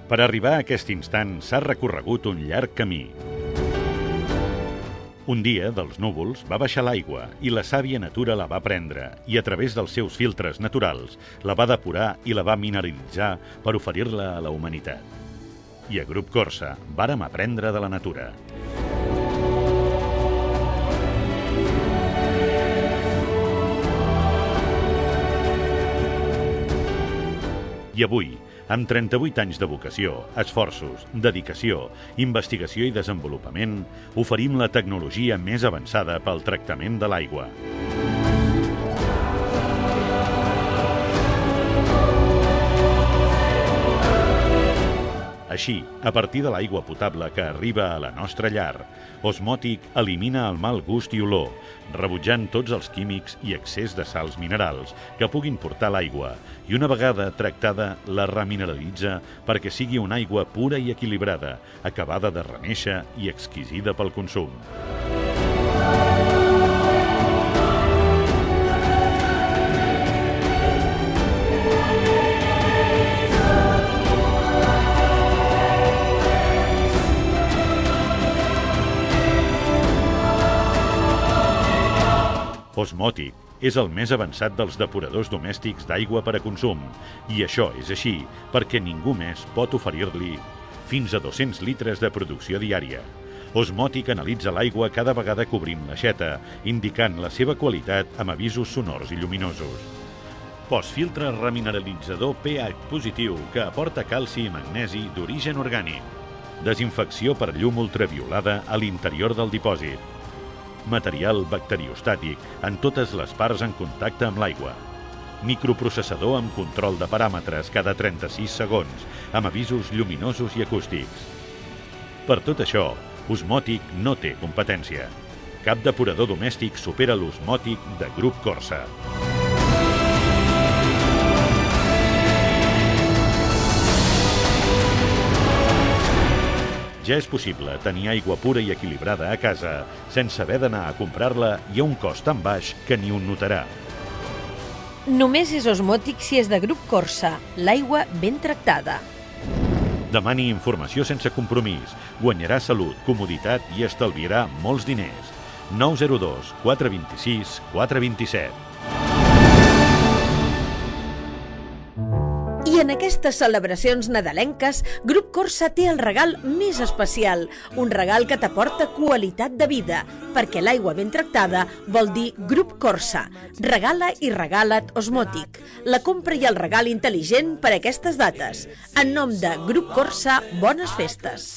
Per arribar a aquest instant s'ha recorregut un llarg camí. Un dia, dels núvols, va baixar l'aigua i la sàvia natura la va prendre i, a través dels seus filtres naturals, la va depurar i la va mineralitzar per oferir-la a la humanitat. I a Grup Corsa vàrem aprendre de la natura. I avui, amb 38 anys de vocació, esforços, dedicació, investigació i desenvolupament, oferim la tecnologia més avançada pel tractament de l'aigua. Així, a partir de l'aigua potable que arriba a la nostra llar, Osmòtic elimina el mal gust i olor, rebutjant tots els químics i excés de sals minerals que puguin portar l'aigua i, una vegada tractada, la remineralitza perquè sigui una aigua pura i equilibrada, acabada de renéixer i exquisida pel consum. Osmòtic és el més avançat dels depuradors domèstics d'aigua per a consum, i això és així perquè ningú més pot oferir-li fins a 200 litres de producció diària. Osmòtic analitza l'aigua cada vegada que obrim l'aixeta, indicant la seva qualitat amb avisos sonors i lluminosos. Postfiltre remineralitzador pH positiu que aporta calci i magnesi d'origen orgànic. Desinfecció per llum ultraviolada a l'interior del dipòsit. Material bacteriostàtic en totes les parts en contacte amb l'aigua. Microprocessador amb control de paràmetres cada 36 segons, amb avisos lluminosos i acústics. Per tot això, Osmòtic no té competència. Cap depurador domèstic supera l'Osmòtic de Grup Corsa. Ja és possible tenir aigua pura i equilibrada a casa sense haver d'anar a comprar-la i a un cost tan baix que ni un notarà. Només és Osmòtic si és de Grup Corsa, l'aigua ben tractada. Demani informació sense compromís, guanyarà salut, comoditat i estalviarà molts diners. 902 426 427. I en aquestes celebracions nadalenques, Grup Corsa té el regal més especial, un regal que t'aporta qualitat de vida, perquè l'aigua ben tractada vol dir Grup Corsa. Regala i regala't Osmòtic, la compra i el regal intel·ligent per a aquestes dates. En nom de Grup Corsa, bones festes!